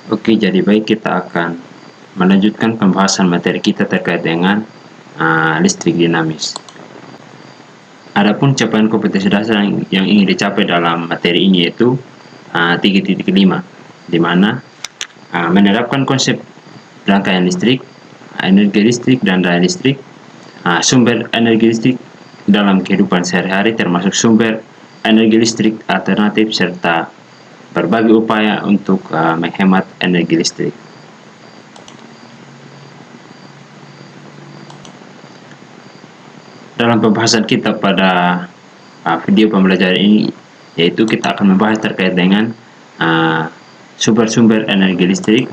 Oke, jadi baik, kita akan melanjutkan pembahasan materi kita terkait dengan listrik dinamis. Adapun capaian kompetensi dasar yang ingin dicapai dalam materi ini yaitu 3.5, di mana menerapkan konsep rangkaian listrik, energi listrik dan daya listrik, sumber energi listrik dalam kehidupan sehari-hari termasuk sumber energi listrik alternatif serta berbagai upaya untuk menghemat energi listrik. Dalam pembahasan kita pada video pembelajaran ini, yaitu kita akan membahas terkait dengan sumber-sumber energi listrik,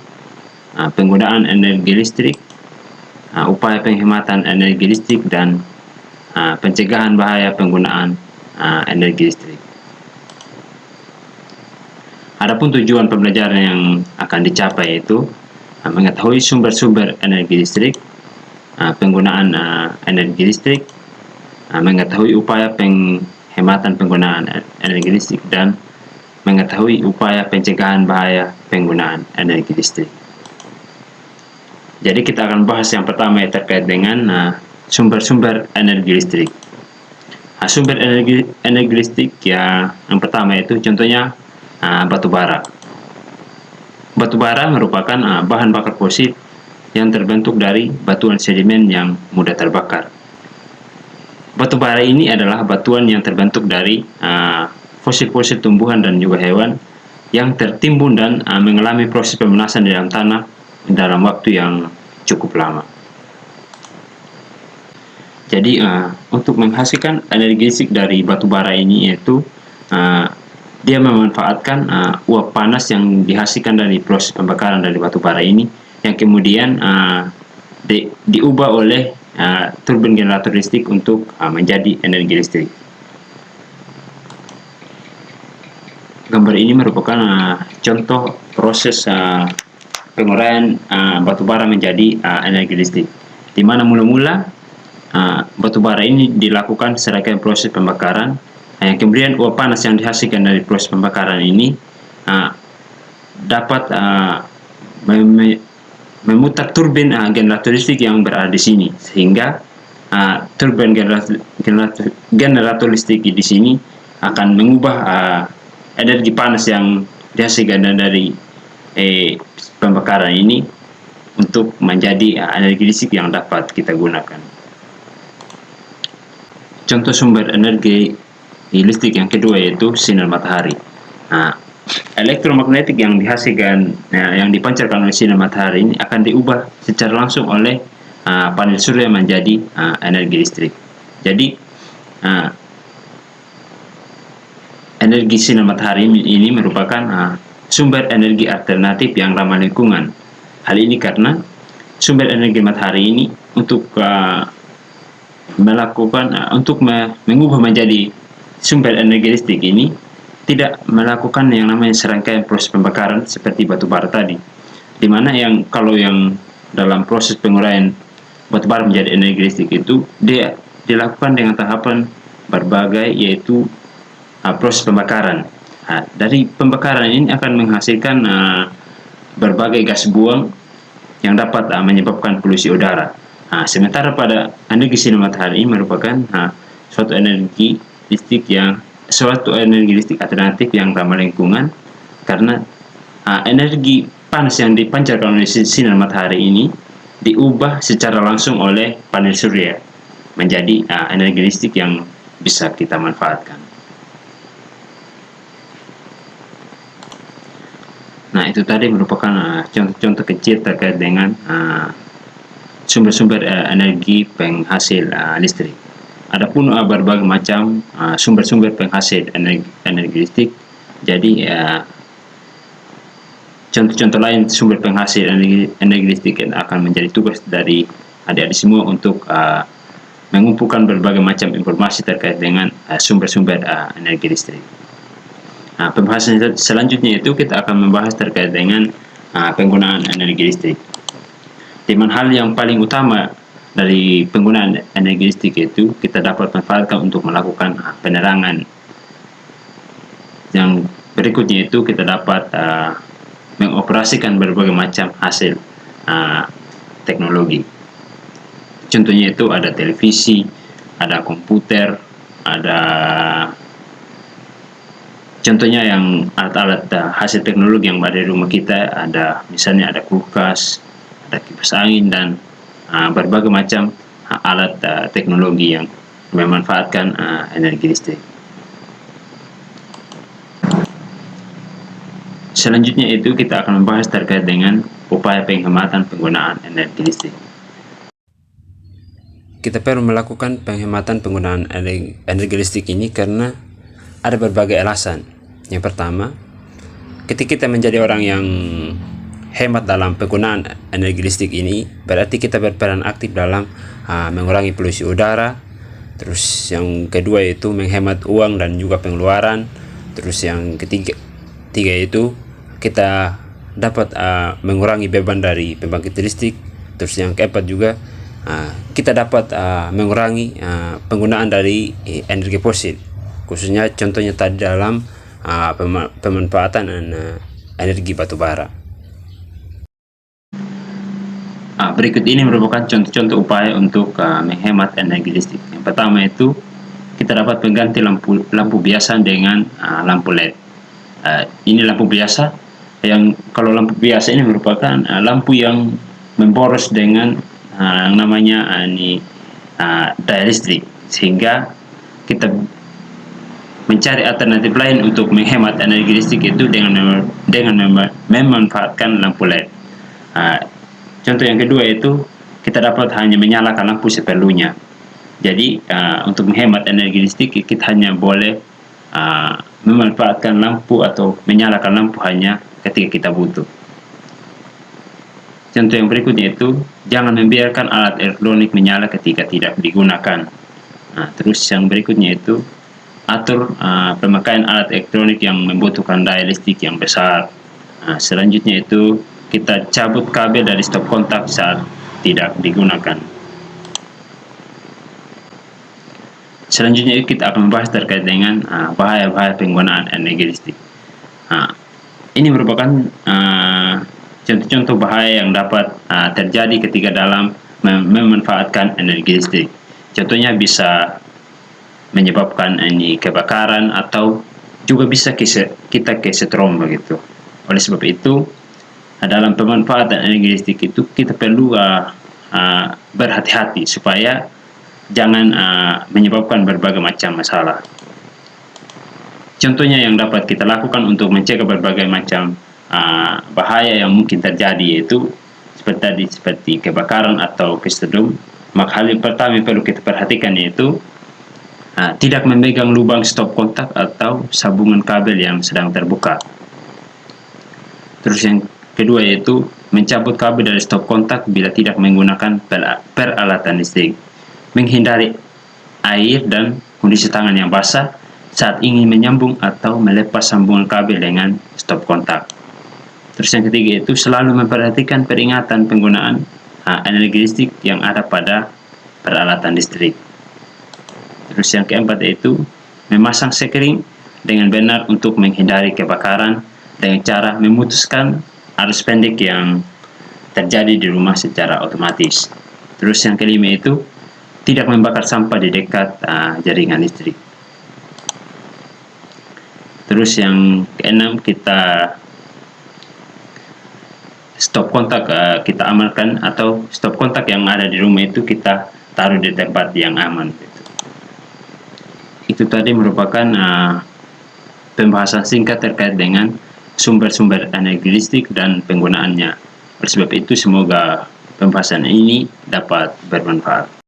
penggunaan energi listrik, upaya penghematan energi listrik, dan pencegahan bahaya penggunaan energi listrik. Adapun tujuan pembelajaran yang akan dicapai yaitu mengetahui sumber-sumber energi listrik, penggunaan energi listrik, mengetahui upaya penghematan penggunaan energi listrik, dan mengetahui upaya pencegahan bahaya penggunaan energi listrik. Jadi kita akan bahas yang pertama terkait dengan sumber-sumber energi listrik. Sumber energi listrik yang pertama itu contohnya batu bara. Batu bara merupakan bahan bakar fosil yang terbentuk dari batuan sedimen yang mudah terbakar. Batu bara ini adalah batuan yang terbentuk dari fosil-fosil tumbuhan dan juga hewan yang tertimbun dan mengalami proses pemanasan di dalam tanah dalam waktu yang cukup lama. Jadi untuk menghasilkan energi listrik dari batu bara ini yaitu dia memanfaatkan uap panas yang dihasilkan dari proses pembakaran dari batu bara ini, yang kemudian diubah oleh turbin generator listrik untuk menjadi energi listrik. Gambar ini merupakan contoh proses penguraian batu bara menjadi energi listrik, di mana mula-mula batu bara ini dilakukan serangkaian proses pembakaran, yang kemudian uap panas yang dihasilkan dari proses pembakaran ini dapat memutar turbin generator listrik yang berada di sini, sehingga turbin generator listrik di sini akan mengubah energi panas yang dihasilkan dari pembakaran ini untuk menjadi energi listrik yang dapat kita gunakan. Contoh sumber energi listrik yang kedua yaitu sinar matahari. Elektromagnetik yang dihasilkan, yang dipancarkan oleh sinar matahari ini akan diubah secara langsung oleh panel surya menjadi energi listrik. Jadi energi sinar matahari ini merupakan sumber energi alternatif yang ramah lingkungan. Hal ini karena sumber energi matahari ini untuk mengubah menjadi sumber energi listrik ini tidak melakukan yang namanya serangkaian proses pembakaran seperti batu bara tadi, di mana kalau yang dalam proses penguraian batu bara menjadi energi listrik itu dia dilakukan dengan tahapan berbagai, yaitu proses pembakaran. Dari pembakaran ini akan menghasilkan berbagai gas buang yang dapat menyebabkan polusi udara. Sementara pada energi sinar matahari ini merupakan suatu energi listrik alternatif yang ramah lingkungan, karena energi panas yang dipancarkan oleh sinar matahari ini diubah secara langsung oleh panel surya menjadi energi listrik yang bisa kita manfaatkan. Nah, itu tadi merupakan contoh-contoh kecil terkait dengan sumber-sumber energi penghasil listrik. Adapun berbagai macam sumber-sumber penghasil energi listrik. Jadi contoh-contoh lain sumber penghasil energi listrik akan menjadi tugas dari adik-adik semua untuk mengumpulkan berbagai macam informasi terkait dengan sumber-sumber energi listrik. Pembahasan selanjutnya itu kita akan membahas terkait dengan penggunaan energi listrik. Di mana hal yang paling utama dari penggunaan energi listrik itu kita dapat manfaatkan untuk melakukan penerangan. Yang berikutnya itu kita dapat mengoperasikan berbagai macam hasil teknologi. Contohnya itu ada televisi, ada komputer, ada contohnya yang alat-alat hasil teknologi yang ada di rumah kita, ada misalnya ada kulkas, ada kipas angin, dan berbagai macam alat teknologi yang memanfaatkan energi listrik. Selanjutnya itu kita akan membahas terkait dengan upaya penghematan penggunaan energi listrik. Kita perlu melakukan penghematan penggunaan energi listrik ini karena ada berbagai alasan. Yang pertama, ketika kita menjadi orang yang hemat dalam penggunaan energi listrik ini, berarti kita berperan aktif dalam mengurangi polusi udara. Terus yang kedua itu menghemat uang dan juga pengeluaran. Terus yang ketiga itu kita dapat mengurangi beban dari pembangkit listrik. Terus yang keempat juga kita dapat mengurangi penggunaan dari energi fosil, khususnya contohnya tadi dalam pemanfaatan energi batu bara. Berikut ini merupakan contoh-contoh upaya untuk menghemat energi listrik. Yang pertama itu kita dapat mengganti lampu biasa dengan lampu LED. Ini lampu biasa, yang kalau lampu biasa ini merupakan lampu yang memboros dengan yang namanya daya listrik, sehingga kita mencari alternatif lain untuk menghemat energi listrik itu dengan memanfaatkan lampu LED. Contoh yang kedua itu kita dapat hanya menyalakan lampu seperlunya. Jadi untuk menghemat energi listrik kita hanya boleh memanfaatkan lampu atau menyalakan lampu hanya ketika kita butuh. Contoh yang berikutnya itu jangan membiarkan alat elektronik menyala ketika tidak digunakan. Terus yang berikutnya itu atur pemakaian alat elektronik yang membutuhkan daya listrik yang besar. Selanjutnya itu kita cabut kabel dari stop kontak saat tidak digunakan. Selanjutnya kita akan membahas terkait dengan bahaya-bahaya penggunaan energi listrik. Ini merupakan contoh-contoh bahaya yang dapat terjadi ketika dalam memanfaatkan energi listrik. Contohnya bisa menyebabkan kebakaran atau juga bisa kita kesetrum begitu. Oleh sebab itu dalam pemanfaatan energi listrik itu kita perlu berhati-hati supaya jangan menyebabkan berbagai macam masalah. Contohnya yang dapat kita lakukan untuk mencegah berbagai macam bahaya yang mungkin terjadi, yaitu seperti kebakaran atau kesetrum. Maka hal yang pertama yang perlu kita perhatikan yaitu tidak memegang lubang stop kontak atau sambungan kabel yang sedang terbuka. Terus yang kedua yaitu mencabut kabel dari stop kontak bila tidak menggunakan peralatan listrik. Menghindari air dan kondisi tangan yang basah saat ingin menyambung atau melepas sambungan kabel dengan stop kontak. Terus yang ketiga itu selalu memperhatikan peringatan penggunaan energi listrik yang ada pada peralatan listrik. Terus yang keempat yaitu memasang sekring dengan benar untuk menghindari kebakaran dengan cara memutuskan arus pendek yang terjadi di rumah secara otomatis. Terus yang kelima itu tidak membakar sampah di dekat jaringan listrik. Terus yang keenam kita stop kontak kita amankan, atau stop kontak yang ada di rumah itu kita taruh di tempat yang aman. Itu tadi merupakan pembahasan singkat terkait dengan sumber-sumber energi listrik dan penggunaannya. Oleh sebab itu semoga pembahasan ini dapat bermanfaat.